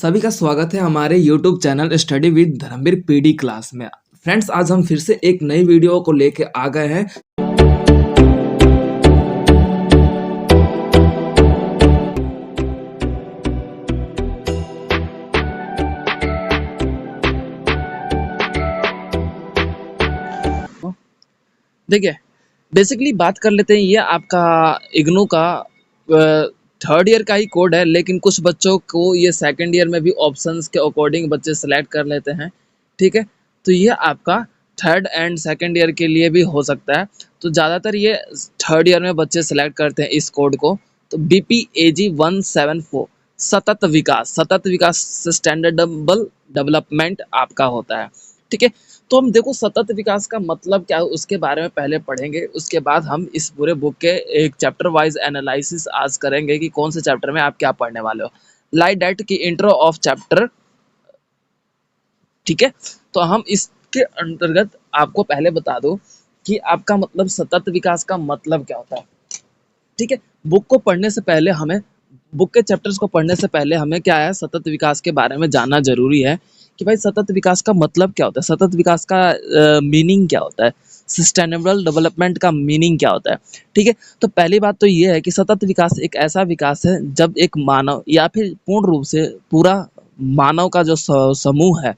सभी का स्वागत है हमारे YouTube channel study with Dharmveer PD class में। फ्रेंड्स, आज हम फिर से एक नई वीडियो को लेके आ गए हैं। देखिए, बेसिकली बात कर लेते हैं। ये आपका इग्नू का थर्ड ईयर का ही कोड है, लेकिन कुछ बच्चों को ये सेकंड ईयर में भी ऑप्शंस के अकॉर्डिंग बच्चे सेलेक्ट कर लेते हैं। ठीक है, तो ये आपका थर्ड एंड सेकंड ईयर के लिए भी हो सकता है। तो ज़्यादातर ये थर्ड ईयर में बच्चे सेलेक्ट करते हैं इस कोड को। तो BPAG 174 सतत विकास सस्टेनेबल डेवलपमेंट आपका होता है। ठीक है, तो हम देखो सतत विकास का मतलब क्या है उसके बारे में पहले पढ़ेंगे, उसके बाद हम इस पूरे बुक के एक चैप्टर वाइज एनालिसिस आज करेंगे कि कौन से चैप्टर में आप क्या पढ़ने वाले हो। लाइक दैट की इंट्रो ऑफ चैप्टर। ठीक है, तो हम इसके अंतर्गत आपको पहले बता दो कि आपका मतलब सतत विकास का मतलब क्या होता है। ठीक है, बुक को पढ़ने से पहले हमें बुक के चैप्टर्स को पढ़ने से पहले हमें क्या है, सतत विकास के बारे में जानना जरूरी है कि भाई सतत विकास का मतलब क्या होता है, सतत विकास का मीनिंग क्या होता है, सस्टेनेबल डेवलपमेंट का मीनिंग क्या होता है। ठीक है, तो पहली बात तो ये है कि सतत विकास एक ऐसा विकास है जब एक मानव या फिर पूर्ण रूप से पूरा मानव का जो समूह है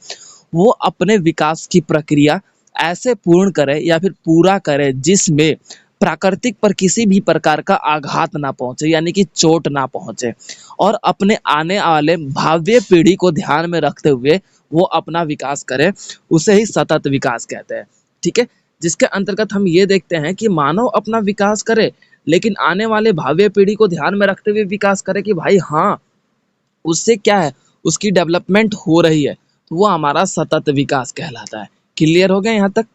वो अपने विकास की प्रक्रिया ऐसे पूर्ण करे या फिर पूरा करे जिसमें प्राकृतिक पर किसी भी प्रकार का आघात ना पहुंचे, यानी कि चोट ना पहुंचे, और अपने आने वाले भावी पीढ़ी को ध्यान में रखते हुए वो अपना विकास करे, उसे ही सतत विकास कहते हैं। ठीक है, जिसके अंतर्गत हम ये देखते हैं कि मानव अपना विकास करे लेकिन आने वाले भावी पीढ़ी को ध्यान में रखते हुए विकास करे कि भाई हाँ, उससे क्या है, उसकी डेवलपमेंट हो रही है, तो वो हमारा सतत विकास कहलाता है। क्लियर हो गया यहाँ तक?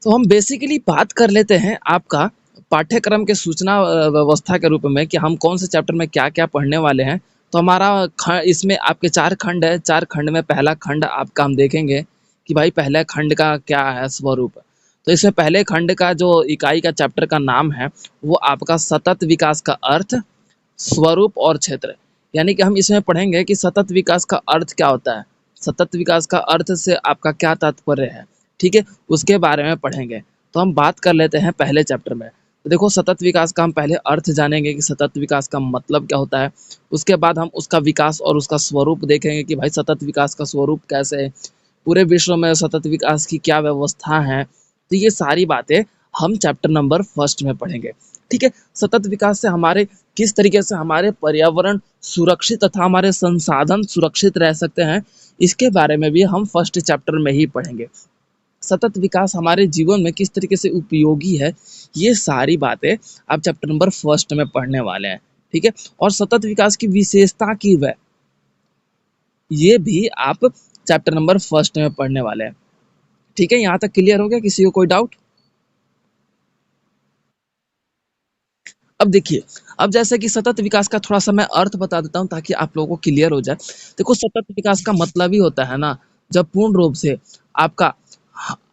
तो हम बेसिकली बात कर लेते हैं आपका पाठ्यक्रम के सूचना व्यवस्था के रूप में कि हम कौन से चैप्टर में क्या क्या पढ़ने वाले हैं। तो हमारा इसमें आपके 4 खंड है। 4 खंड में पहला खंड आपका हम देखेंगे कि भाई पहले खंड का क्या है स्वरूप। तो इसमें पहले खंड का जो इकाई का चैप्टर का नाम है वो आपका सतत विकास का अर्थ, स्वरूप और क्षेत्र। यानी कि हम इसमें पढ़ेंगे कि सतत विकास का अर्थ क्या होता है, सतत विकास का अर्थ से आपका क्या तात्पर्य है। ठीक है, उसके बारे में पढ़ेंगे। तो हम बात कर लेते हैं पहले चैप्टर में। तो देखो, सतत विकास का हम पहले अर्थ जानेंगे कि सतत विकास का मतलब क्या होता है। उसके बाद हम उसका विकास और उसका स्वरूप देखेंगे कि भाई सतत विकास का स्वरूप कैसे है, पूरे विश्व में सतत विकास की क्या व्यवस्था है। तो ये सारी बातें हम चैप्टर नंबर फर्स्ट में पढ़ेंगे। ठीक है, सतत विकास से हमारे किस तरीके से हमारे पर्यावरण सुरक्षित तथा हमारे संसाधन सुरक्षित रह सकते हैं, इसके बारे में भी हम फर्स्ट चैप्टर में ही पढ़ेंगे। सतत विकास हमारे जीवन में किस तरीके से उपयोगी है, ये सारी बातें आप चैप्टर नंबर फर्स्ट में पढ़ने वाले हैं। ठीक है, और सतत विकास की विशेषता की वह ये भी आप चैप्टर नंबर फर्स्ट में पढ़ने वाले हैं। ठीक है, यहाँ तक क्लियर हो गया? किसी को कोई डाउट? अब देखिए, अब जैसे कि सतत विकास का थोड़ा सा मैं अर्थ बता देता हूँ ताकि आप लोगों को क्लियर हो जाए। देखो, सतत विकास का मतलब ही होता है ना, जब पूर्ण रूप से आपका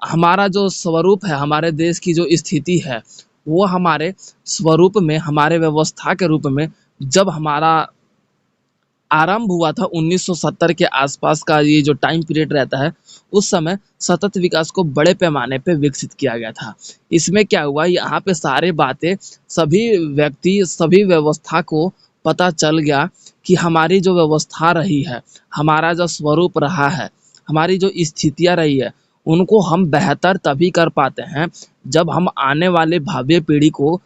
हमारा जो स्वरूप है, हमारे देश की जो स्थिति है, वो हमारे स्वरूप में, हमारे व्यवस्था के रूप में जब हमारा आरंभ हुआ था 1970 के आसपास का, ये जो टाइम पीरियड रहता है, उस समय सतत विकास को बड़े पैमाने पे विकसित किया गया था। इसमें क्या हुआ, यहाँ पे सारे बातें सभी व्यक्ति, सभी व्यवस्था को पता चल गया कि हमारी जो व्यवस्था रही है, हमारा जो स्वरूप रहा है, हमारी जो स्थितियाँ रही है, उनको हम बेहतर तभी कर पाते हैं जब हम आने वाले भावी पीढ़ी को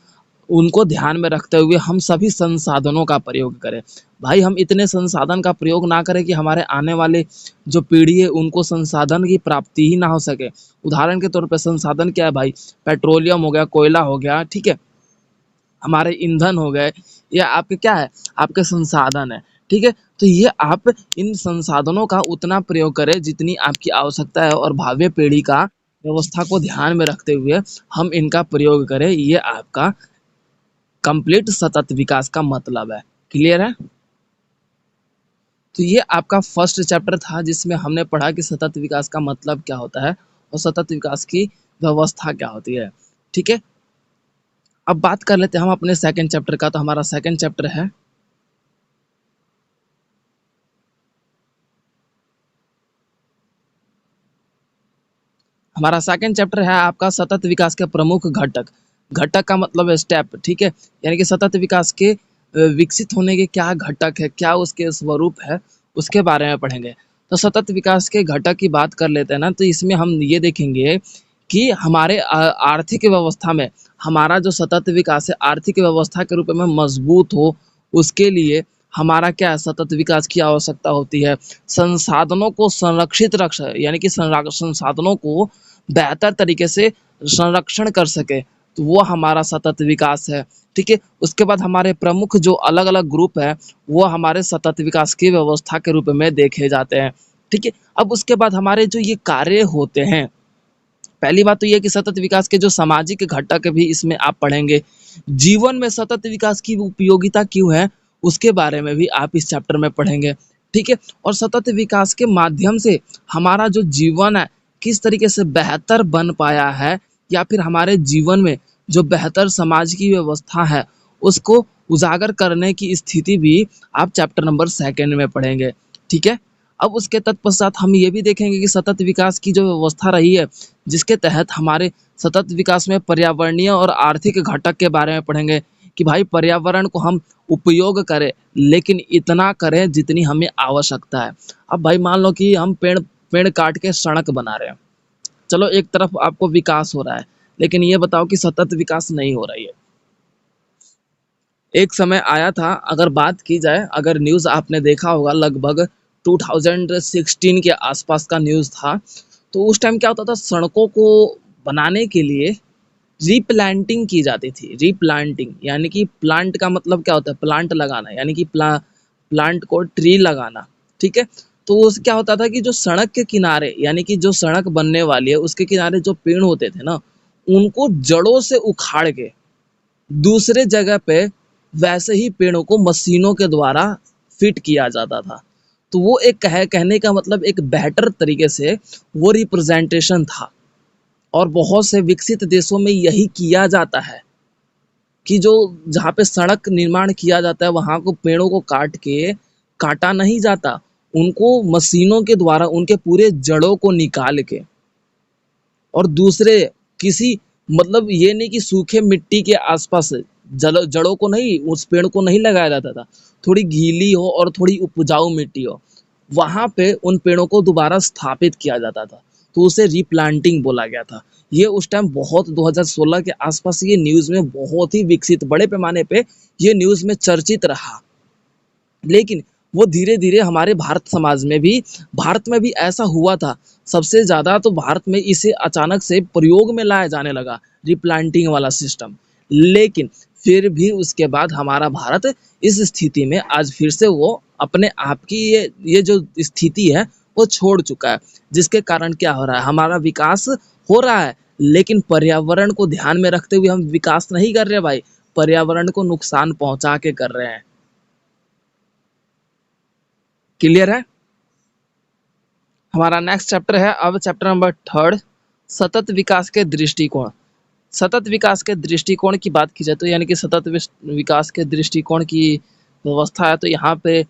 उनको ध्यान में रखते हुए हम सभी संसाधनों का प्रयोग करें। भाई हम इतने संसाधन का प्रयोग ना करें कि हमारे आने वाले जो पीढ़ी है उनको संसाधन की प्राप्ति ही ना हो सके। उदाहरण के तौर पे संसाधन क्या है भाई, पेट्रोलियम हो गया, कोयला हो गया, ठीक है, हमारे ईंधन हो गए, ये आपके क्या है, आपके संसाधन है। ठीक है, तो ये आप इन संसाधनों का उतना प्रयोग करें जितनी आपकी आवश्यकता है और भावी पीढ़ी का व्यवस्था को ध्यान में रखते हुए हम इनका प्रयोग करें। ये आपका कंप्लीट सतत विकास का मतलब है। क्लियर है? तो ये आपका फर्स्ट चैप्टर था जिसमें हमने पढ़ा कि सतत विकास का मतलब क्या होता है और सतत विकास की व्यवस्था क्या होती है। ठीक है, अब बात कर लेते हैं हम अपने सेकंड चैप्टर का। तो हमारा सेकंड चैप्टर है हमारा सेकंड चैप्टर है आपका सतत विकास के प्रमुख घटक। घटक का मतलब है स्टेप, ठीक है, यानी कि सतत विकास के विकसित होने के क्या घटक है, क्या उसके स्वरूप है, उसके बारे में पढ़ेंगे। तो सतत विकास के घटक की बात कर लेते हैं ना, तो इसमें हम ये देखेंगे कि हमारे आर्थिक व्यवस्था में हमारा जो सतत विकास है आर्थिक व्यवस्था के रूप में मजबूत हो, उसके लिए हमारा क्या है, सतत विकास की आवश्यकता होती है। संसाधनों को संरक्षित रख यानी कि संसाधनों को बेहतर तरीके से संरक्षण कर सके, तो वो हमारा सतत विकास है। ठीक है, उसके बाद हमारे प्रमुख जो अलग अलग ग्रुप है वो हमारे सतत विकास की व्यवस्था के रूप में देखे जाते हैं। ठीक है, अब उसके बाद हमारे जो ये कार्य होते हैं, पहली बात तो ये कि सतत विकास के जो सामाजिक घटक भी इसमें आप पढ़ेंगे। जीवन में सतत विकास की उपयोगिता क्यों है, उसके बारे में भी आप इस चैप्टर में पढ़ेंगे। ठीक है, और सतत विकास के माध्यम से हमारा जो जीवन है किस तरीके से बेहतर बन पाया है, या फिर हमारे जीवन में जो बेहतर समाज की व्यवस्था है उसको उजागर करने की स्थिति भी आप चैप्टर नंबर सेकंड में पढ़ेंगे। ठीक है, अब उसके तत्पश्चात हम ये भी देखेंगे कि सतत विकास की जो व्यवस्था रही है, जिसके तहत हमारे सतत विकास में पर्यावरणीय और आर्थिक घटक के बारे में पढ़ेंगे कि भाई पर्यावरण को हम उपयोग करें, लेकिन इतना करें जितनी हमें आवश्यकता है। अब भाई मान लो कि हम पेड़ पेड़ काट के सड़क बना रहे हैं, चलो एक तरफ आपको विकास हो रहा है, लेकिन ये बताओ कि सतत विकास नहीं हो रही है। एक समय आया था, अगर बात की जाए, अगर न्यूज़ आपने देखा होगा, लगभग 2016 के आसपास का न्यूज़ था, तो उस टाइम क्या होता था, सड़कों को बनाने के लिए रीप्लांटिंग की जाती थी। रीप्लांटिंग यानी कि प्लांट का मतलब क्या होता है, प्लांट लगाना, यानी कि प्लांट को ट्री लगाना। ठीक है, तो उस क्या होता था कि जो सड़क के किनारे, यानी कि जो सड़क बनने वाली है उसके किनारे जो पेड़ होते थे ना, उनको जड़ों से उखाड़ के दूसरे जगह पे वैसे ही पेड़ों को मशीनों के द्वारा फिट किया जाता था। तो वो एक कहने का मतलब एक बेहतर तरीके से वो रिप्रेजेंटेशन था, और बहुत से विकसित देशों में यही किया जाता है कि जो जहाँ पे सड़क निर्माण किया जाता है वहाँ को पेड़ों को काट के काटा नहीं जाता, उनको मशीनों के द्वारा उनके पूरे जड़ों को निकाल के और दूसरे किसी, मतलब ये नहीं कि सूखे मिट्टी के आसपास जड़ों को नहीं, उस पेड़ को नहीं लगाया जाता था, थोड़ी गीली हो और थोड़ी उपजाऊ मिट्टी हो, वहां पे उन पेड़ों को दोबारा स्थापित किया जाता था, तो उसे रीप्लांटिंग बोला गया था। ये उस टाइम बहुत 2016 के आसपास ये न्यूज़ में बहुत ही विकसित, बड़े पैमाने पे ये न्यूज़ में चर्चित रहा। लेकिन वो धीरे-धीरे हमारे भारत में भी ऐसा हुआ था। सबसे ज़्यादा तो भारत में इसे अचानक से प्रयोग में लाया जाने लगा, रिप्लांटिंग वाला सिस्टम। लेकिन फिर भी उसके बाद हमारा भारत इस स्थिति में आज फिर से वो अपने आप की ये जो स्थिति है वो छोड़ चुका है। जिसके कारण क्या हो रहा है, हमारा विकास हो रहा है, लेकिन पर्यावरण को ध्यान में रखते हुए हम विकास नहीं कर रहे भाई, पर्यावरण को नुकसान पहुँचा के कर रहे हैं। क्लियर है? हमारा नेक्स्ट चैप्टर है अब चैप्टर नंबर थर्ड, सतत विकास के दृष्टिकोण। सतत विकास के दृष्टिकोण की बात की जाए तो यानी कि सतत विकास के दृष्टिकोण की व्यवस्था है, तो यहाँ पे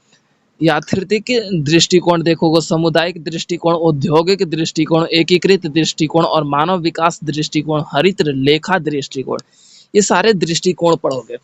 याथृतिक दृष्टिकोण देखोगे, सामुदायिक दृष्टिकोण, औद्योगिक दृष्टिकोण, एकीकृत दृष्टिकोण और मानव विकास दृष्टिकोण, हरित लेखा दृष्टिकोण, ये सारे दृष्टिकोण पढ़ोगे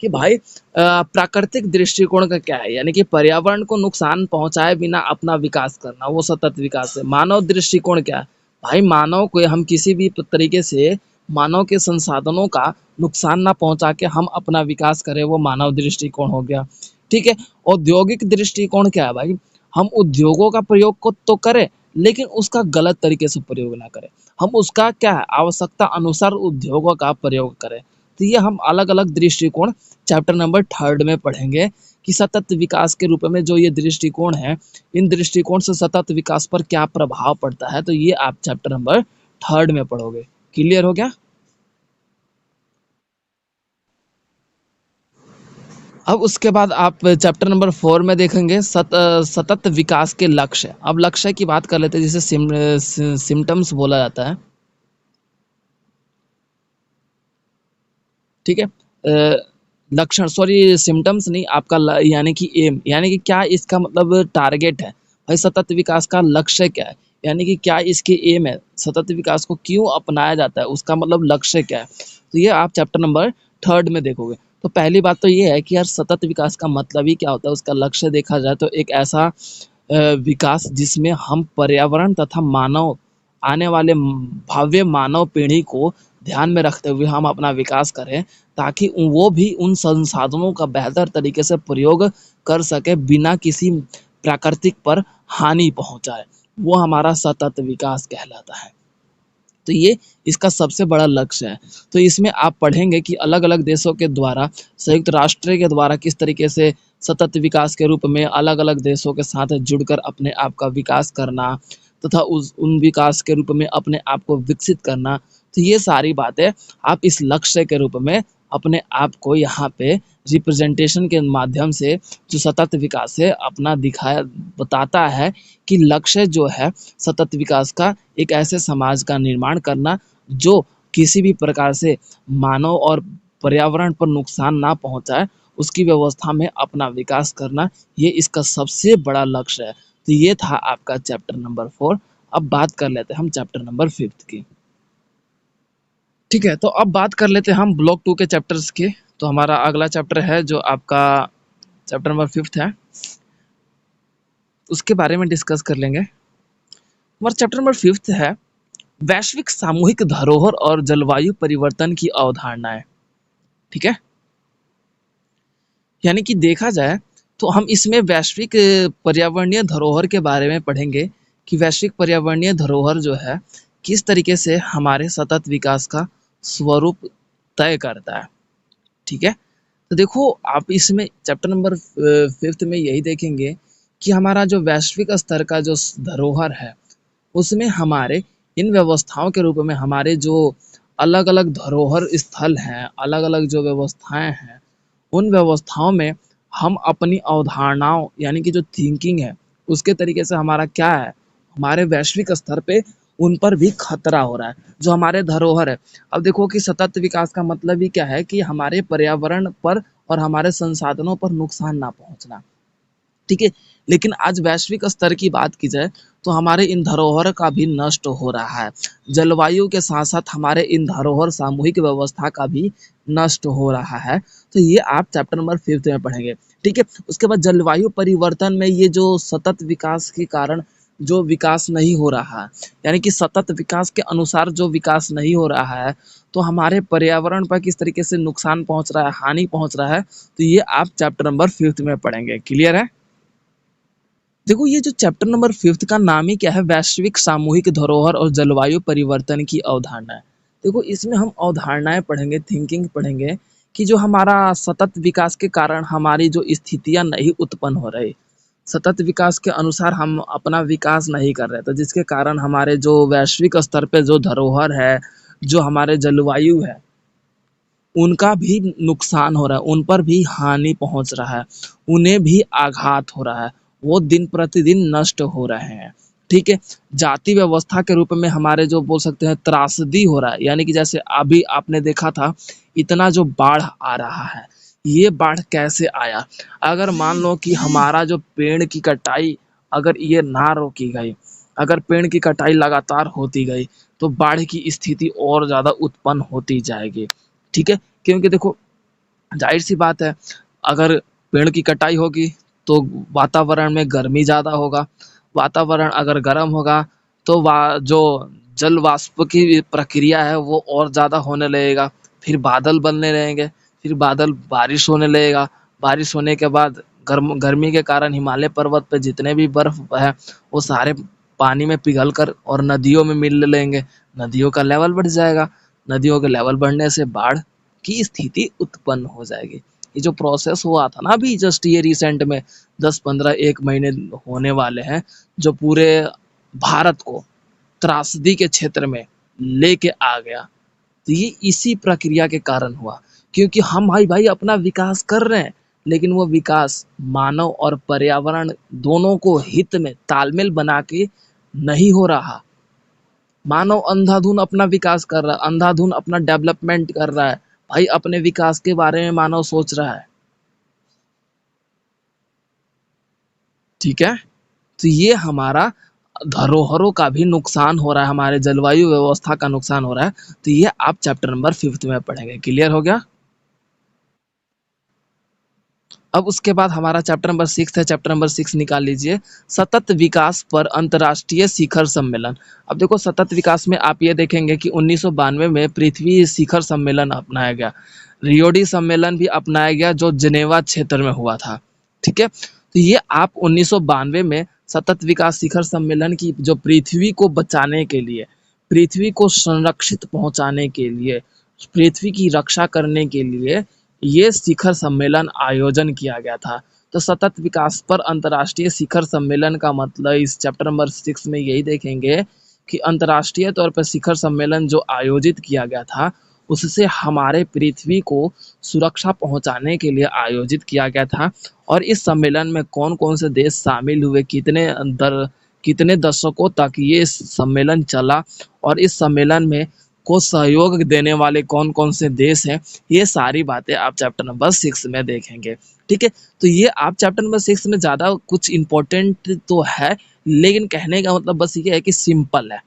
कि भाई प्राकृतिक दृष्टिकोण का क्या है, यानी कि पर्यावरण को नुकसान पहुंचाए बिना अपना विकास करना, वो सतत विकास है। मानव दृष्टिकोण क्या है, भाई मानव को हम किसी भी तरीके से मानव के संसाधनों का नुकसान ना पहुंचा के हम अपना विकास करें, वो मानव दृष्टिकोण हो गया। ठीक है, औद्योगिक दृष्टिकोण क्या है भाई, हम उद्योगों का प्रयोग को तो करें, लेकिन उसका गलत तरीके से प्रयोग ना करें, हम उसका क्या है, आवश्यकता अनुसार उद्योगों का प्रयोग करें। तो ये हम अलग अलग दृष्टिकोण चैप्टर नंबर थर्ड में पढ़ेंगे कि सतत विकास के रूप में जो ये दृष्टिकोण है, इन दृष्टिकोण से सतत विकास पर क्या प्रभाव पड़ता है, तो ये आप चैप्टर नंबर थर्ड में पढ़ोगे। क्लियर हो गया? अब उसके बाद आप चैप्टर नंबर 4 में देखेंगे सतत विकास के लक्ष्य। अब लक्ष्य की बात कर लेते हैं, जिसे सिम्टम्स बोला जाता है। ठीक है, लक्षण, सॉरी सिम्टम्स नहीं, आपका यानी कि एम, यानी कि क्या इसका मतलब टारगेट है, भाई सतत विकास का लक्ष्य क्या है, यानी कि क्या इसके एम है, सतत विकास को क्यों अपनाया जाता है, उसका मतलब लक्ष्य क्या है। तो ये आप चैप्टर नंबर 3 में देखोगे। तो पहली बात तो ये है कि यार सतत विकास का मतलब ही क्या होता है, उसका लक्ष्य देखा जाए तो एक ऐसा विकास जिसमें हम पर्यावरण तथा मानव आने वाले भव्य मानव पीढ़ी को ध्यान में रखते हुए हम अपना विकास करें, ताकि वो भी उन संसाधनों का बेहतर तरीके से प्रयोग कर सके बिना किसी प्राकृतिक पर हानि पहुंचाए। वो हमारा सतत विकास कहलाता है। तो ये इसका सबसे बड़ा लक्ष्य है। तो इसमें आप पढ़ेंगे कि अलग-अलग देशों के द्वारा, संयुक्त राष्ट्र के द्वारा किस तरीके से सतत विकास के रूप में अलग-अलग देशों के साथ जुड़कर अपने आप का विकास करना तथा उस उन विकास के रूप में अपने आप को विकसित करना। तो ये सारी बातें आप इस लक्ष्य के रूप में अपने आप को यहाँ पे रिप्रेजेंटेशन के माध्यम से जो सतत विकास है अपना दिखाया बताता है कि लक्ष्य जो है सतत विकास का एक ऐसे समाज का निर्माण करना जो किसी भी प्रकार से मानव और पर्यावरण पर नुकसान ना पहुंचाए, उसकी व्यवस्था में अपना विकास करना, ये इसका सबसे बड़ा लक्ष्य है। तो ये था आपका चैप्टर नंबर 4। अब बात कर लेते हैं हम चैप्टर नंबर 5 की। ठीक है, तो अब बात कर लेते हैं हम ब्लॉक 2 के चैप्टर्स की। तो हमारा अगला चैप्टर है जो आपका चैप्टर नंबर 5 है, उसके बारे में डिस्कस कर लेंगे। हमारा चैप्टर नंबर 5 है वैश्विक सामूहिक धरोहर और जलवायु परिवर्तन की अवधारणाएं। ठीक है, यानी कि देखा जाए तो हम इसमें वैश्विक पर्यावरणीय धरोहर के बारे में पढ़ेंगे कि वैश्विक पर्यावरणीय धरोहर जो है किस तरीके से हमारे सतत विकास का स्वरूप तय करता है। ठीक है, तो देखो आप इसमें चैप्टर नंबर 5 में यही देखेंगे कि हमारा जो वैश्विक स्तर का जो धरोहर है उसमें हमारे इन व्यवस्थाओं के रूप में हमारे जो अलग-अलग धरोहर स्थल हैं, अलग-अलग जो व्यवस्थाएं हैं, उन व्यवस्थाओं में हम अपनी अवधारणाओं यानी कि जो थिंकिंग है, उसके तरीके से हमारा क्या है, हमारे वैश्विक स्तर पे उन पर भी खतरा हो रहा है, जो हमारे धरोहर है। अब देखो कि सतत विकास का मतलब ही क्या है कि हमारे पर्यावरण पर और हमारे संसाधनों पर नुकसान ना पहुंचना। ठीक है, लेकिन आज वैश्विक स्तर की बात की जाए तो हमारे इन धरोहर का भी नष्ट हो रहा है। जलवायु के साथ साथ हमारे इन धरोहर सामूहिक व्यवस्था का भी नष्ट हो रहा है। तो ये आप चैप्टर नंबर 5 में पढ़ेंगे। ठीक है, उसके बाद जलवायु परिवर्तन में ये जो सतत विकास के कारण जो विकास नहीं हो रहा है, यानी कि सतत विकास के अनुसार जो विकास नहीं हो रहा है, तो हमारे पर्यावरण पर किस तरीके से नुकसान पहुंच रहा है, हानि पहुंच रहा है, तो ये आप चैप्टर नंबर 5 में पढ़ेंगे। क्लियर है? देखो ये जो चैप्टर नंबर 5 का नाम ही क्या है, वैश्विक सामूहिक धरोहर और जलवायु परिवर्तन की अवधारणाएं। देखो इसमें हम अवधारणाएं पढ़ेंगे, थिंकिंग पढ़ेंगे कि जो हमारा सतत विकास के कारण हमारी जो स्थितियां नहीं उत्पन्न हो रही, सतत विकास के अनुसार हम अपना विकास नहीं कर रहे, तो जिसके कारण हमारे जो वैश्विक स्तर पे जो धरोहर है, जो हमारे जलवायु है, उनका भी नुकसान हो रहा है, उन पर भी हानि पहुंच रहा है, उन्हें भी आघात हो रहा है, वो दिन प्रतिदिन नष्ट हो रहे हैं। ठीक है, जाति व्यवस्था के रूप में हमारे जो बोल सकते हैं त्रासदी हो रहा है, यानी कि जैसे अभी आपने देखा था इतना जो बाढ़ आ रहा है, ये बाढ़ कैसे आया? अगर मान लो कि हमारा जो पेड़ की कटाई अगर ये ना रोकी गई, अगर पेड़ की कटाई लगातार होती गई, तो बाढ़ की स्थिति और ज़्यादा उत्पन्न होती जाएगी। ठीक है, क्योंकि देखो जाहिर सी बात है, अगर पेड़ की कटाई होगी तो वातावरण में गर्मी ज़्यादा होगा, वातावरण अगर गर्म होगा तो जो जल वाष्प की प्रक्रिया है वो और ज़्यादा होने लगेगा, फिर बादल बनने लगेंगे, फिर बादल बारिश होने लगेगा, बारिश होने के बाद गर्मी के कारण हिमालय पर्वत पे जितने भी बर्फ है वो सारे पानी में पिघल कर और नदियों में मिलने लगेंगे, नदियों का लेवल बढ़ जाएगा, नदियों के लेवल बढ़ने से बाढ़ की स्थिति उत्पन्न हो जाएगी। ये जो प्रोसेस हुआ था ना अभी जस्ट ये रिसेंट में 10-15 एक महीने होने वाले हैं, जो पूरे भारत को त्रासदी के क्षेत्र में लेके आ गया, तो ये इसी प्रक्रिया के कारण हुआ, क्योंकि हम भाई भाई अपना विकास कर रहे हैं, लेकिन वो विकास मानव और पर्यावरण दोनों को हित में तालमेल बना के नहीं हो रहा। मानव अंधाधुन अपना विकास कर रहा है, अंधाधुन अपना डेवलपमेंट कर रहा है, भाई अपने विकास के बारे में मानव सोच रहा है। ठीक है, तो ये हमारा धरोहरों का भी नुकसान हो रहा है, हमारे जलवायु व्यवस्था का नुकसान हो रहा है, तो ये आप चैप्टर नंबर 5th में पढ़ेंगे। क्लियर हो गया? अब उसके बाद हमारा चैप्टर नंबर 6 है, चैप्टर नंबर 6 निकाल लीजिए, सतत विकास पर अंतर्राष्ट्रीय शिखर सम्मेलन। अब देखो सतत विकास में आप ये देखेंगे कि 1992 में पृथ्वी शिखर सम्मेलन अपनाया गया, रियो डी सम्मेलन भी अपनाया गया जो जिनेवा क्षेत्र में हुआ था, ठीक है। तो ये आप 1992 में सतत विकास शिखर सम्मेलन की जो पृथ्वी को बचाने के लिए, पृथ्वी को संरक्षित पहुंचाने के लिए, पृथ्वी की रक्षा करने के लिए ये शिखर सम्मेलन आयोजन किया गया था। तो सतत विकास पर अंतर्राष्ट्रीय शिखर सम्मेलन का मतलब इस चैप्टर नंबर 6 में यही देखेंगे कि अंतर्राष्ट्रीय तौर पर शिखर सम्मेलन जो आयोजित किया गया था, उससे हमारे पृथ्वी को सुरक्षा पहुंचाने के लिए आयोजित किया गया था। और इस सम्मेलन में कौन-कौन से देश शामिल हुए, कितने दशकों तक ये सम्मेलन चला और इस सम्मेलन में को सहयोग देने वाले कौन-कौन से देश हैं, ये सारी बातें आप चैप्टर नंबर 6 में देखेंगे, ठीक है। तो ये आप चैप्टर नंबर 6 में ज़्यादा कुछ इम्पोर्टेंट तो है, लेकिन कहने का मतलब बस ये है कि सिंपल है,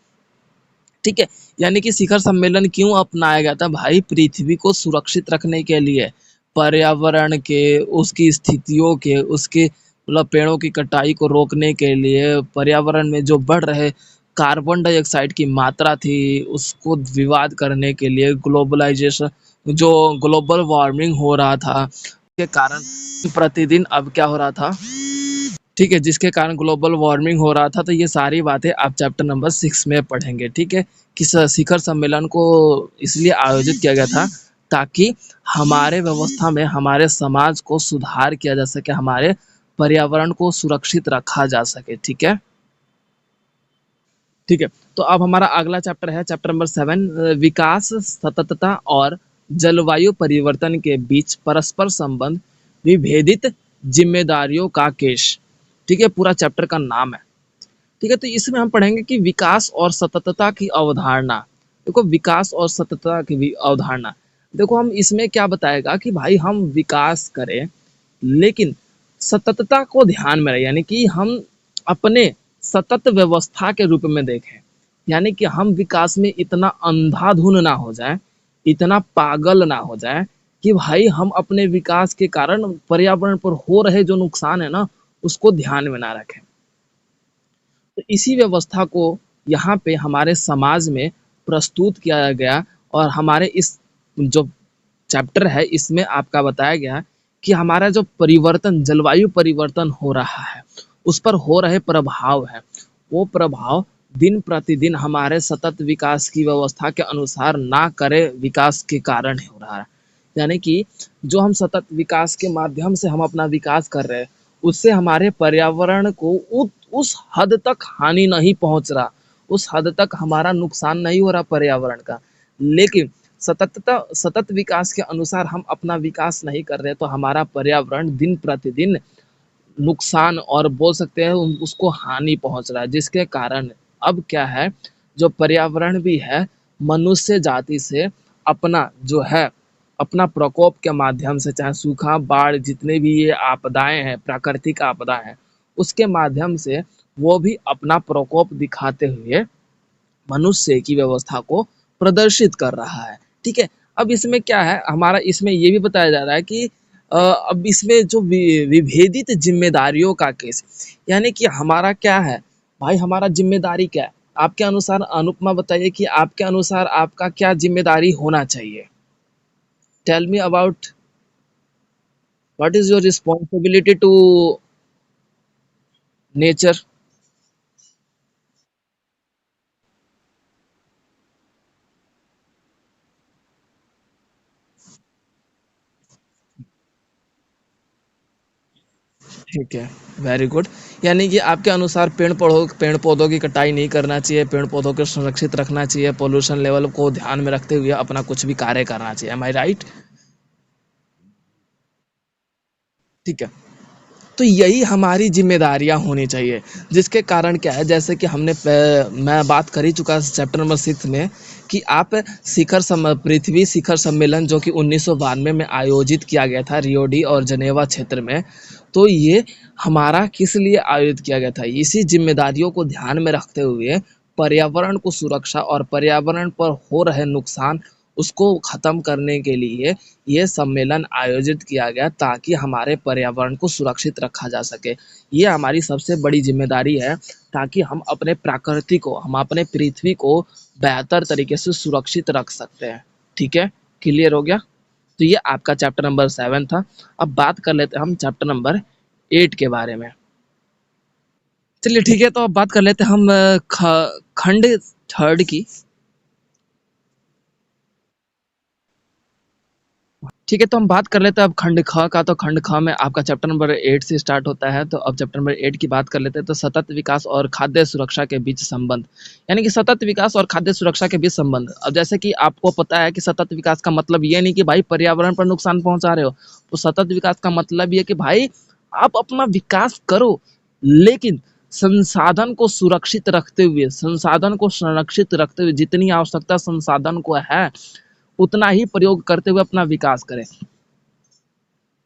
ठीक है। यानी कि शिखर सम्मेलन क्यों अपनाया गया था भाई? पृथ्वी को सुरक्षित रखने के लिए, पर्यावरण के, उसकी स्थितियों के, उसके मतलब पेड़ों की कटाई को रोकने के लिए, पर्यावरण में जो बढ़ रहे कार्बन डाइऑक्साइड की मात्रा थी उसको विवाद करने के लिए, ग्लोबलाइजेशन जो ग्लोबल वार्मिंग हो रहा था के कारण प्रतिदिन अब क्या हो रहा था, ठीक है, जिसके कारण ग्लोबल वार्मिंग हो रहा था। तो ये सारी बातें आप चैप्टर नंबर 6 में पढ़ेंगे, ठीक है। कि शिखर सम्मेलन को इसलिए आयोजित किया गया था ताकि हमारे व्यवस्था में हमारे समाज को सुधार किया जा सके, हमारे पर्यावरण को सुरक्षित रखा जा सके, ठीक है। ठीक है, तो अब हमारा अगला चैप्टर है चैप्टर नंबर 7, विकास, सततता और जलवायु परिवर्तन के बीच परस्पर संबंध, विभेदित जिम्मेदारियों का केस, ठीक है, पूरा चैप्टर का नाम है, ठीक है। तो इसमें हम पढ़ेंगे कि विकास और सततता की अवधारणा। देखो विकास और सततता की अवधारणा, देखो हम इसमें क्या बताएगा कि भाई हम विकास करें लेकिन सततता को ध्यान में रहे, यानी कि हम अपने सतत व्यवस्था के रूप में देखें, यानी कि हम विकास में इतना अंधाधुन ना हो जाए, इतना पागल ना हो जाए कि भाई हम अपने विकास के कारण पर्यावरण पर हो रहे जो नुकसान है ना उसको ध्यान में ना रखें। तो इसी व्यवस्था को यहाँ पे हमारे समाज में प्रस्तुत किया गया और हमारे इस जो चैप्टर है इसमें आपका बताया गया कि हमारा जो परिवर्तन, जलवायु परिवर्तन हो रहा है उस पर हो रहे प्रभाव है, वो प्रभाव दिन प्रतिदिन हमारे सतत विकास की व्यवस्था के अनुसार ना करे विकास के कारण हो रहा है। यानी कि जो हम सतत विकास के माध्यम से हम अपना विकास कर रहे हैं उससे हमारे पर्यावरण को उस हद तक हानि नहीं पहुंच रहा, उस हद तक हमारा नुकसान नहीं हो रहा पर्यावरण का, लेकिन सतत विकास के अनुसार हम अपना विकास नहीं कर रहे तो हमारा पर्यावरण दिन प्रतिदिन नुकसान और बोल सकते हैं उसको हानि पहुंच रहा है, जिसके कारण अब क्या है जो पर्यावरण भी है मनुष्य जाति से अपना जो है अपना प्रकोप के माध्यम से, चाहे सूखा, बाढ़, जितने भी ये आपदाएं हैं, प्राकृतिक आपदाएं हैं, उसके माध्यम से वो भी अपना प्रकोप दिखाते हुए मनुष्य की व्यवस्था को प्रदर्शित कर रहा है, ठीक है। अब इसमें क्या है हमारा, इसमें ये भी बताया जा रहा है कि अब इसमें जो विभेदित जिम्मेदारियों का केस, यानी कि हमारा क्या है भाई, हमारा जिम्मेदारी क्या है आपके अनुसार? अनुपमा बताइए कि आपके अनुसार आपका क्या जिम्मेदारी होना चाहिए? Tell me about what is your responsibility to nature. ठीक है, वेरी गुड। यानी कि आपके अनुसार पेड़ पौधों की कटाई नहीं करना चाहिए, पेड़ पौधों को संरक्षित रखना चाहिए, पोल्यूशन लेवल को ध्यान में रखते हुए अपना कुछ भी कार्य करना चाहिए। एम आई राइट? ठीक है, तो यही हमारी जिम्मेदारियां होनी चाहिए, जिसके कारण क्या है, जैसे कि मैं बात कर ही चुका चैप्टर नंबर 6 में कि आप पृथ्वी शिखर सम्मेलन जो कि 1992 में आयोजित किया गया था रियो डी और जनेवा क्षेत्र में, तो ये हमारा किस लिए आयोजित किया गया था? इसी जिम्मेदारियों को ध्यान में रखते हुए पर्यावरण को सुरक्षा और पर्यावरण पर हो रहे नुकसान उसको खत्म करने के लिए ये सम्मेलन आयोजित किया गया ताकि हमारे पर्यावरण को सुरक्षित रखा जा सके। ये हमारी सबसे बड़ी जिम्मेदारी है ताकि हम अपने प्रकृति को, हम अपने पृथ्वी को बेहतर तरीके से सुरक्षित रख सकते हैं। ठीक है? क्लियर हो गया? तो ये आपका चैप्टर नंबर 7 था। अब बात कर लेते हैं हम चैप्टर नंबर 8 के बारे में। चलिए ठीक है, तो अब बात कर लेते हैं हम खंड थर्ड की। ठीक है, तो हम बात कर लेते हैं अब खंड ख का। तो खंड ख में आपका चैप्टर नंबर 8 से स्टार्ट होता है। तो अब चैप्टर नंबर 8 की बात कर लेते हैं। तो सतत विकास और खाद्य सुरक्षा के बीच संबंध, यानी कि सतत विकास और खाद्य सुरक्षा के बीच संबंध। अब जैसे कि आपको पता है कि सतत विकास का मतलब ये नहीं कि भाई पर्यावरण पर नुकसान पहुंचा रहे हो। तो सतत विकास का मतलब ये कि भाई आप अपना विकास करो, लेकिन संसाधन को सुरक्षित रखते हुए, संसाधन को संरक्षित रखते हुए, जितनी आवश्यकता संसाधन को है उतना ही प्रयोग करते हुए अपना विकास करें।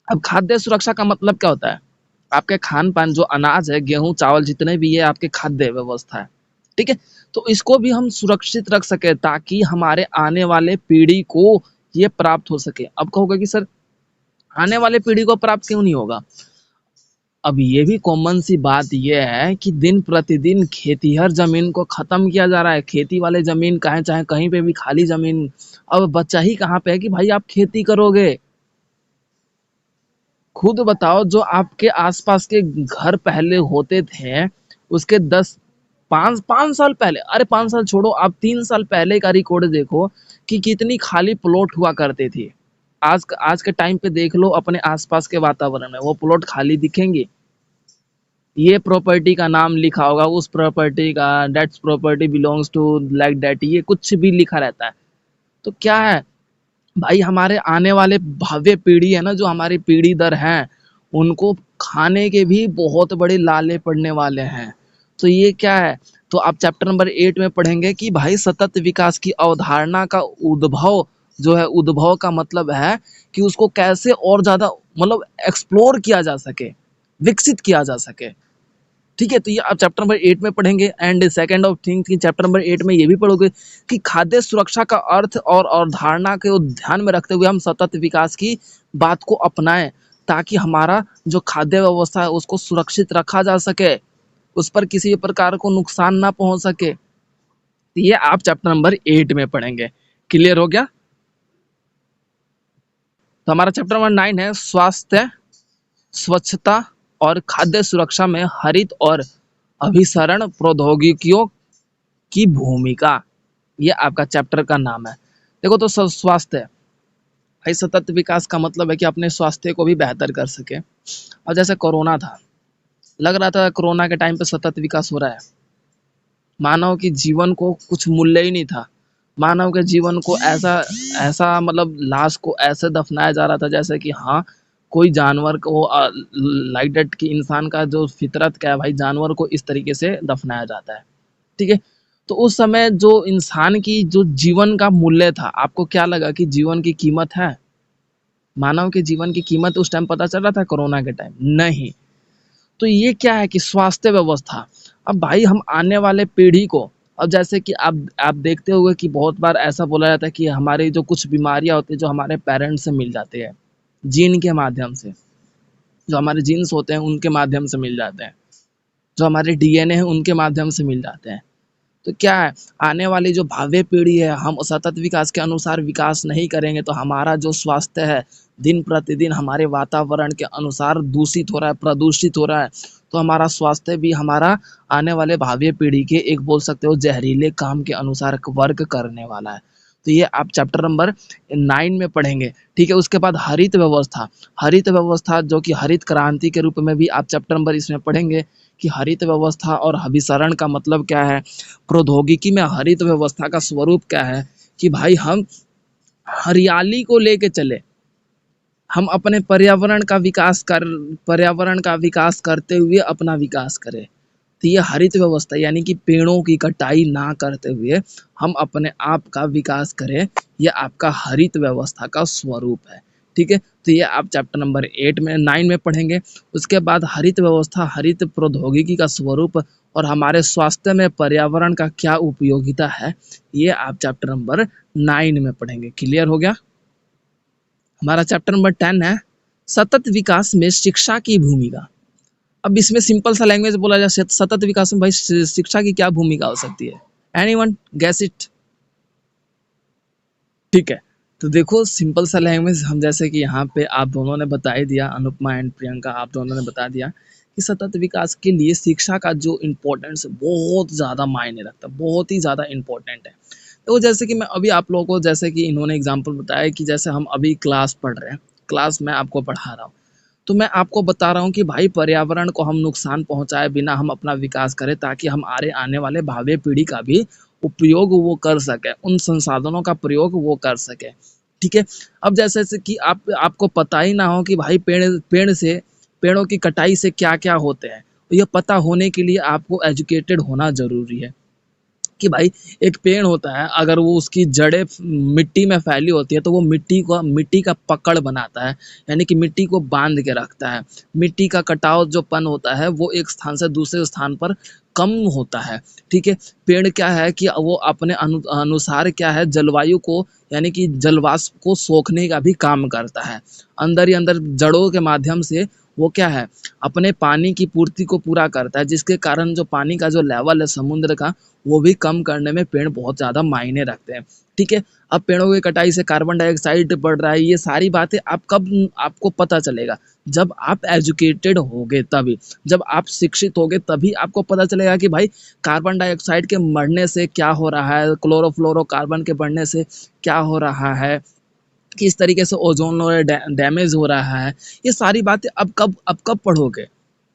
अब खाद्य सुरक्षा का मतलब क्या होता है? आपके खान पान, जो अनाज है, गेहूं चावल जितने भी, ये आपके खाद्य व्यवस्था है। ठीक है, तो इसको भी हम सुरक्षित रख सके ताकि हमारे आने वाले पीढ़ी को ये प्राप्त हो सके। अब कहोगे कि सर आने वाले पीढ़ी को प्राप्त क्यों नहीं होगा? अब ये भी कॉमन सी बात ये है कि दिन प्रतिदिन खेतीहर जमीन को खत्म किया जा रहा है। खेती वाले जमीन कहें चाहे कहीं पे भी खाली जमीन, अब बच्चा ही कहाँ पे है कि भाई आप खेती करोगे? खुद बताओ, जो आपके आसपास के घर पहले होते थे, उसके 5 साल पहले, अरे 5 साल छोड़ो, आप 3 साल पहले का रिकॉर्ड देखो कि कितनी खाली प्लॉट हुआ करती थी। आज के टाइम पे देख लो अपने आसपास के वातावरण में, वो प्लॉट खाली दिखेंगे। ये प्रॉपर्टी का नाम लिखा होगा, उस प्रॉपर्टी का, that's property belongs to like that, ये कुछ भी लिखा रहता है। तो क्या है भाई, हमारे आने वाले भव्य पीढ़ी है ना, जो हमारी पीढ़ी दर हैं, उनको खाने के भी बहुत बड़े लाले पड़ने वाले हैं। तो ये क्या है, तो आप चैप्टर नंबर 8 में पढ़ेंगे कि भाई सतत विकास की अवधारणा का उद्भव जो है, उद्भव का मतलब है कि उसको कैसे और ज्यादा मतलब एक्सप्लोर किया जा सके, विकसित किया जा सके। ठीक है, तो ये आप चैप्टर नंबर 8 में पढ़ेंगे। एंड सेकंड ऑफ थिंग कि चैप्टर नंबर 8 में ये भी पढ़ोगे कि खाद्य सुरक्षा का अर्थ और अवधारणा को ध्यान में रखते हुए हम सतत विकास की बात को अपनाएं ताकि हमारा जो खाद्य व्यवस्था है उसको सुरक्षित रखा जा सके, उस पर किसी भी प्रकार को नुकसान ना पहुंच सके। तो ये आप चैप्टर नंबर 8 में पढ़ेंगे। क्लियर हो गया? तो हमारा चैप्टर नंबर 9 है स्वास्थ्य, स्वच्छता और खाद्य सुरक्षा में हरित और अभिसरण प्रौद्योगिकियों की भूमिका। ये आपका चैप्टर का नाम है। देखो, तो स्वास्थ्य, भाई सतत विकास का मतलब है कि अपने स्वास्थ्य को भी बेहतर कर सके। और जैसे कोरोना था, लग रहा था कोरोना के टाइम पे सतत विकास हो रहा है। मानव की जीवन को कुछ मूल्य ही नहीं था। मानव के जीवन को ऐसा ऐसा मतलब लाश को ऐसे दफनाया जा रहा था जैसे कि हाँ, कोई जानवर को लाइक दैट कि इंसान का जो फितरत क्या है भाई, जानवर को इस तरीके से दफनाया जाता है। ठीक है, तो उस समय जो इंसान की जो जीवन का मूल्य था, आपको क्या लगा कि जीवन की कीमत है? मानव के जीवन की कीमत उस टाइम पता चल रहा था कोरोना के टाइम? नहीं। तो ये क्या है कि स्वास्थ्य व्यवस्था, अब भाई हम आने वाले पीढ़ी को, अब जैसे कि आप देखते होंगे कि बहुत बार ऐसा बोला जाता है कि हमारी जो कुछ बीमारियां होती है जो हमारे पेरेंट्स से मिल जाती है, जीन के माध्यम से, जो हमारे जीन्स होते हैं उनके माध्यम से मिल जाते हैं, जो हमारे डीएनए है उनके माध्यम से मिल जाते हैं। तो क्या है, आने वाली जो भावी पीढ़ी है, हम सतत विकास के अनुसार विकास नहीं करेंगे तो हमारा जो स्वास्थ्य है दिन प्रतिदिन हमारे वातावरण के अनुसार दूषित हो रहा है, प्रदूषित हो रहा है। तो हमारा स्वास्थ्य भी हमारा आने वाले भावी पीढ़ी के एक बोल सकते हो जहरीले काम के अनुसार वर्क करने वाला है। तो ये आप चैप्टर नंबर 9 में पढ़ेंगे। ठीक है, उसके बाद हरित व्यवस्था, हरित व्यवस्था जो कि हरित क्रांति के रूप में भी आप चैप्टर नंबर इसमें पढ़ेंगे कि हरित व्यवस्था और अभिसरण का मतलब क्या है। प्रौद्योगिकी में हरित व्यवस्था का स्वरूप क्या है कि भाई हम हरियाली को लेके चले, हम अपने पर्यावरण का विकास करते हुए अपना विकास करें। तो ये हरित व्यवस्था यानी कि पेड़ों की कटाई ना करते हुए हम अपने आप का विकास करें, ये आपका हरित व्यवस्था का स्वरूप है। ठीक है, तो ये आप चैप्टर नंबर 9 में पढ़ेंगे। उसके बाद हरित व्यवस्था, हरित प्रौद्योगिकी का स्वरूप और हमारे स्वास्थ्य में पर्यावरण का क्या उपयोगिता है, ये आप चैप्टर नंबर 9 में पढ़ेंगे। क्लियर हो गया? हमारा चैप्टर नंबर 10 है सतत विकास में शिक्षा की भूमिका। अब इसमें सिंपल सा लैंग्वेज बोला जाए, सतत विकास में भाई शिक्षा की क्या भूमिका हो सकती है? Anyone guess it? ठीक है, तो देखो सिंपल सा लैंग्वेज हम जैसे कि यहाँ पे आप दोनों ने बता ही दिया, अनुपमा एंड प्रियंका आप दोनों ने बता दिया कि सतत विकास के लिए शिक्षा का जो इम्पोर्टेंस बहुत ज़्यादा मायने रखता है, बहुत ही ज़्यादा इम्पोर्टेंट है। तो जैसे कि मैं अभी आप लोगों को जैसे कि इन्होंने एग्जाम्पल बताया कि जैसे हम अभी क्लास पढ़ रहे हैं, क्लास में आपको पढ़ा रहा हूँ, तो मैं आपको बता रहा हूँ कि भाई पर्यावरण को हम नुकसान पहुँचाए बिना हम अपना विकास करें ताकि हम आने वाले भावी पीढ़ी का भी उपयोग वो कर सके, उन संसाधनों का प्रयोग वो कर सके। ठीक है, अब जैसे जैसे कि आपको पता ही ना हो कि भाई पेड़ों की कटाई से क्या क्या होते हैं, तो ये पता होने के लिए आपको एजुकेटेड होना जरूरी है कि भाई एक पेड़ होता है, अगर वो उसकी जड़ें मिट्टी में फैली होती है तो वो मिट्टी का पकड़ बनाता है, यानी कि मिट्टी को बांध के रखता है। मिट्टी का कटाव जो पन होता है वो एक स्थान से दूसरे स्थान पर कम होता है। ठीक है, पेड़ क्या है कि वो अपने अनुसार क्या है जलवायु को, यानी कि जलवाष्प को सोखने का भी काम करता है। अंदर ही अंदर जड़ों के माध्यम से वो क्या है अपने पानी की पूर्ति को पूरा करता है, जिसके कारण जो पानी का जो लेवल है समुद्र का वो भी कम करने में पेड़ बहुत ज़्यादा मायने रखते हैं। ठीक है, अब पेड़ों की कटाई से कार्बन डाइऑक्साइड बढ़ रहा है, ये सारी बातें आपको पता चलेगा जब आप एजुकेटेड होगे, तभी जब आप शिक्षित होगे तभी आपको पता चलेगा कि भाई कार्बन डाइऑक्साइड के मरने से क्या हो रहा है, क्लोरोफ्लोरोकार्बन के बढ़ने से क्या हो रहा है, किस तरीके से ओजोन लेयर डैमेज हो रहा है। ये सारी बातें अब कब पढ़ोगे?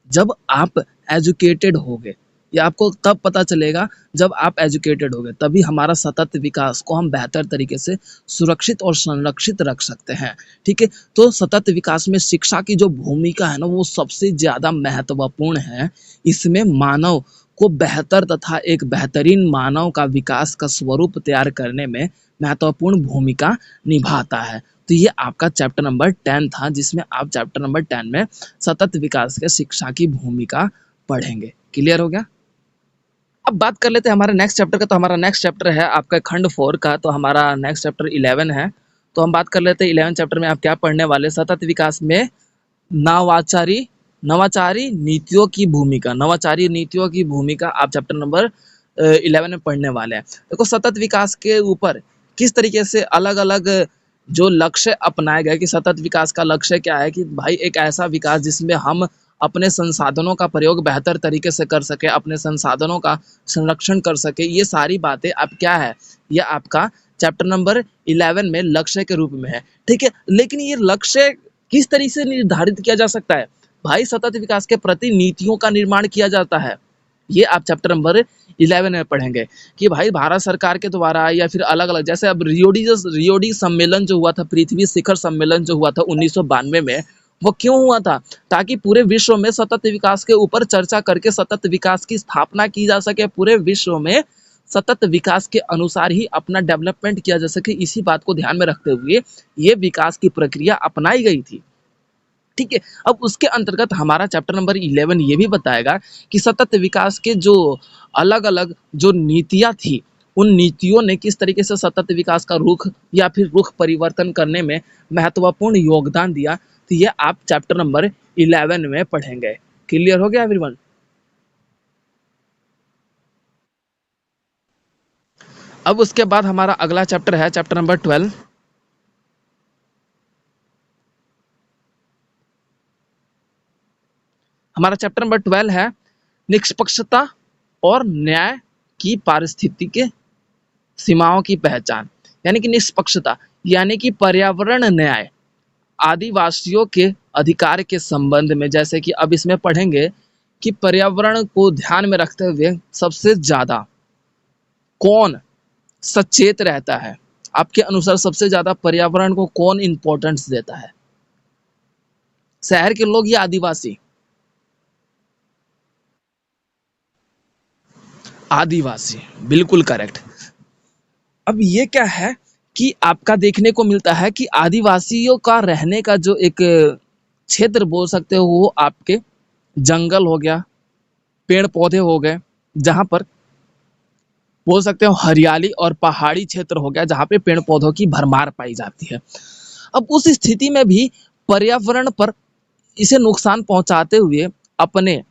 जब आप एजुकेटेड होगे। ये आपको तब पता चलेगा जब आप एजुकेटेड होगे, तभी हमारा सतत विकास को हम बेहतर तरीके से सुरक्षित और संरक्षित रख सकते हैं। ठीक है, तो सतत विकास में शिक्षा की जो भूमिका है ना वो सबसे ज़्यादा महत्वपूर्ण है। इसमें मानव को बेहतर तथा एक बेहतरीन मानव का विकास का स्वरूप तैयार करने में महत्वपूर्ण भूमिका निभाता है। तो ये आपका चैप्टर नंबर 10 था, जिसमें आप चैप्टर नंबर 10 में सतत विकास के शिक्षा की भूमिका पढ़ेंगे। क्लियर हो गया? अब बात कर लेते हैं हमारे नेक्स्ट चैप्टर का। तो हमारा नेक्स्ट चैप्टर है आपका खंड 4 का, तो हमारा नेक्स्ट चैप्टर 11 है। तो हम बात कर लेते हैं 11 चैप्टर में आप क्या पढ़ने वाले, सतत विकास में नवाचारी नवाचारी नीतियों की भूमिका। नवाचारी नीतियों की भूमिका आप चैप्टर नंबर 11 में पढ़ने वाले हैं। देखो सतत विकास के ऊपर किस तरीके से अलग अलग जो लक्ष्य अपनाए गए कि सतत विकास का लक्ष्य क्या है कि भाई एक ऐसा विकास जिसमें हम अपने संसाधनों का प्रयोग बेहतर तरीके से कर सके, अपने संसाधनों का संरक्षण कर सके। ये सारी बातें अब क्या है, ये आपका चैप्टर नंबर 11 में लक्ष्य के रूप में है। ठीक है, लेकिन ये लक्ष्य किस तरीके से निर्धारित किया जा सकता है? भाई सतत विकास के प्रति नीतियों का निर्माण किया जाता है। ये आप चैप्टर नंबर 11 में पढ़ेंगे कि भाई भारत सरकार के द्वारा या फिर अलग अलग, जैसे अब रियोडी सम्मेलन जो हुआ था, पृथ्वी शिखर सम्मेलन जो हुआ था 1992 में, वो क्यों हुआ था? ताकि पूरे विश्व में सतत विकास के ऊपर चर्चा करके सतत विकास की स्थापना की जा सके, पूरे विश्व में सतत विकास के अनुसार ही अपना डेवलपमेंट किया जा सके। इसी बात को ध्यान में रखते हुए ये विकास की प्रक्रिया अपनाई गई थी। ठीक है, अब उसके अंतर्गत हमारा चैप्टर नंबर 11 ये भी बताएगा कि सतत विकास के जो अलग अलग जो नीतियाँ थी, उन नीतियों ने किस तरीके से सतत विकास का रुख या फिर रुख परिवर्तन करने में महत्वपूर्ण योगदान दिया। तो ये आप चैप्टर नंबर 11 में पढ़ेंगे। क्लियर हो गया एवरीवन? अब उसके बाद हमारा अगला चैप्टर है चैप्टर नंबर 12। हमारा चैप्टर नंबर 12 है निष्पक्षता और न्याय की पारिस्थितिक सीमाओं की पहचान। यानी कि निष्पक्षता यानी कि पर्यावरण न्याय, आदिवासियों के अधिकार के संबंध में। जैसे कि अब इसमें पढ़ेंगे कि पर्यावरण को ध्यान में रखते हुए सबसे ज्यादा कौन सचेत रहता है? आपके अनुसार सबसे ज्यादा पर्यावरण को कौन इंपॉर्टेंस देता है, शहर के लोग या आदिवासी? आदिवासी, बिल्कुल करेक्ट। अब ये क्या है कि आपका देखने को मिलता है कि आदिवासियों का रहने का जो एक क्षेत्र बोल सकते हो वो आपके जंगल हो गया, पेड़ पौधे हो गए, जहाँ पर बोल सकते हो हरियाली और पहाड़ी क्षेत्र हो गया जहाँ पे पेड़ पौधों की भरमार पाई जाती है। अब उस स्थिति में भी पर्यावरण पर इसे नुकसान पहुंचाते हुए अपने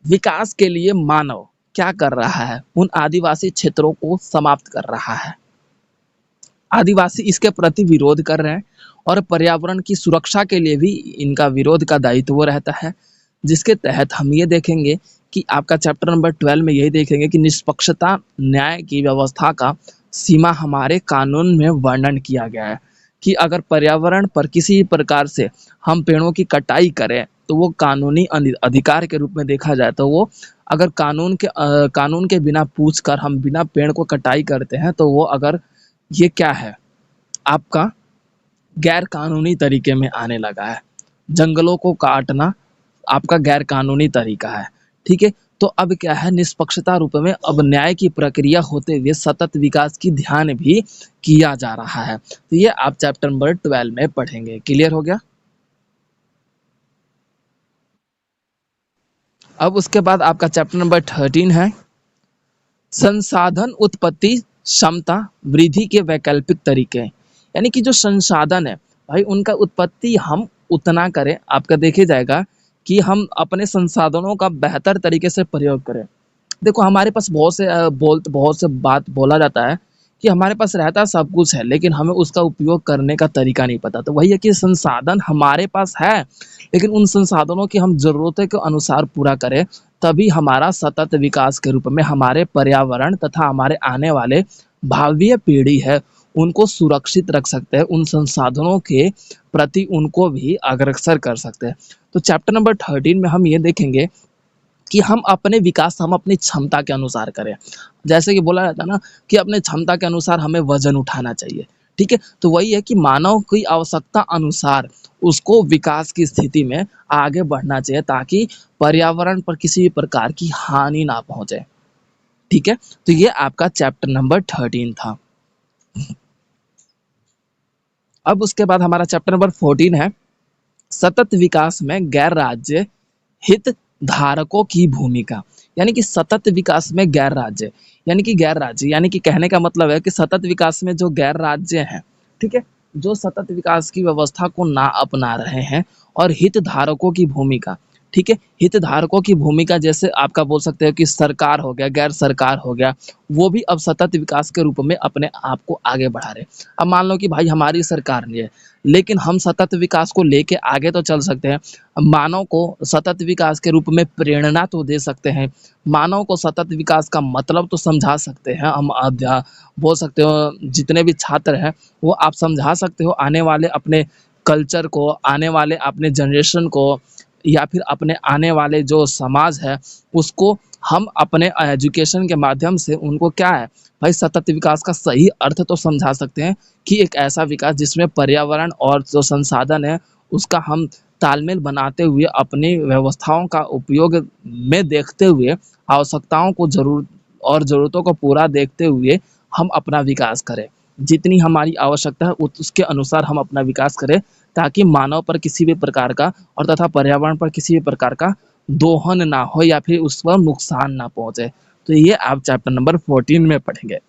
विकास के लिए मानव क्या कर रहा है, उन आदिवासी क्षेत्रों को समाप्त कर रहा है। आदिवासी इसके प्रति विरोध कर रहे हैं और पर्यावरण की सुरक्षा के लिए भी इनका विरोध का दायित्व रहता है, जिसके तहत हम ये देखेंगे कि आपका चैप्टर नंबर 12 में यही देखेंगे कि निष्पक्षता न्याय की व्यवस्था का सीमा हमारे कानून में वर्णन किया गया है कि अगर पर्यावरण पर किसी प्रकार से हम पेड़ों की कटाई करें तो वो कानूनी अधिकार के रूप में देखा जाए तो वो अगर कानून के बिना पूछ कर हम बिना पेड़ को कटाई करते हैं तो वो अगर ये क्या है आपका गैर कानूनी तरीके में आने लगा है। जंगलों को काटना आपका गैर कानूनी तरीका है। ठीक है, तो अब क्या है निष्पक्षता रूप में अब न्याय की प्रक्रिया होते हुए सतत विकास की ध्यान भी किया जा रहा है। तो ये आप चैप्टर नंबर 12 में पढ़ेंगे। क्लियर हो गया। अब उसके बाद आपका चैप्टर नंबर 13 है संसाधन उत्पत्ति क्षमता वृद्धि के वैकल्पिक तरीके। यानी कि जो संसाधन है भाई उनका उत्पत्ति हम उतना करें, आपका देखे जाएगा कि हम अपने संसाधनों का बेहतर तरीके से प्रयोग करें। देखो हमारे पास बहुत से बात बोला जाता है कि हमारे पास रहता सब कुछ है लेकिन हमें उसका उपयोग करने का तरीका नहीं पता। तो वही है कि संसाधन हमारे पास है लेकिन उन संसाधनों की हम ज़रूरतों के अनुसार पूरा करें, तभी हमारा सतत विकास के रूप में हमारे पर्यावरण तथा हमारे आने वाले भावी पीढ़ी है उनको सुरक्षित रख सकते हैं, उन संसाधनों के प्रति उनको भी अग्रसर कर सकते हैं। तो चैप्टर नंबर 13 में हम ये देखेंगे कि हम अपने विकास हम अपनी क्षमता के अनुसार करें। जैसे कि बोला जाता है ना कि अपने क्षमता के अनुसार हमें वजन उठाना चाहिए। ठीक है, तो वही है कि मानव की आवश्यकता अनुसार उसको विकास की स्थिति में आगे बढ़ना चाहिए ताकि पर्यावरण पर किसी भी प्रकार की हानि ना पहुंचे। ठीक है, तो ये आपका चैप्टर नंबर 13 था। अब उसके बाद हमारा चैप्टर नंबर 14 है सतत विकास में गैर राज्य हित धारकों की भूमिका। यानी कि सतत विकास में गैर राज्य यानी कि कहने का मतलब है कि सतत विकास में जो गैर राज्य हैं, ठीक है, जो सतत विकास की व्यवस्था को ना अपना रहे हैं और हित धारकों की भूमिका। ठीक है, हितधारकों की भूमिका जैसे आपका बोल सकते हो कि सरकार हो गया, गैर सरकार हो गया, वो भी अब सतत विकास के रूप में अपने आप को आगे बढ़ा रहे। अब मान लो कि भाई हमारी सरकार नहीं है लेकिन हम सतत विकास को लेके आगे तो चल सकते हैं। मानव को सतत विकास के रूप में प्रेरणा तो दे सकते हैं, मानव को सतत विकास का मतलब तो समझा सकते हैं। हम बोल सकते हो जितने भी छात्र हैं वो आप समझा सकते हो आने वाले अपने कल्चर को, आने वाले अपने जनरेशन को या फिर अपने आने वाले जो समाज है उसको हम अपने एजुकेशन के माध्यम से उनको क्या है भाई सतत विकास का सही अर्थ तो समझा सकते हैं कि एक ऐसा विकास जिसमें पर्यावरण और जो संसाधन है उसका हम तालमेल बनाते हुए अपनी व्यवस्थाओं का उपयोग में देखते हुए आवश्यकताओं को ज़रूरतों को पूरा देखते हुए हम अपना विकास करें। जितनी हमारी आवश्यकता है उसके अनुसार हम अपना विकास करें ताकि मानव पर किसी भी प्रकार का और तथा पर्यावरण पर किसी भी प्रकार का दोहन ना हो या फिर उस पर नुकसान ना पहुंचे। तो ये आप चैप्टर नंबर 14 में पढ़ेंगे।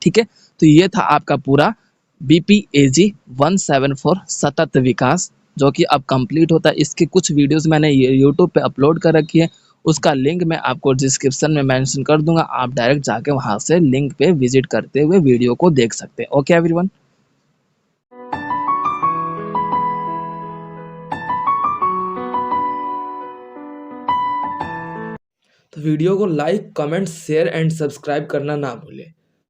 ठीक है, तो ये था आपका पूरा BPAG 174 सतत विकास जो कि अब कंप्लीट होता है। इसके कुछ वीडियोस मैंने यूट्यूब पे अपलोड कर रखी है, उसका लिंक मैं आपको डिस्क्रिप्शन में मेंशन कर दूंगा, आप डायरेक्ट जाके वहां से लिंक पे विजिट करते हुए वीडियो को देख सकते हैं। Okay everyone. तो वीडियो को like, comment, share and subscribe करना ना भूलें।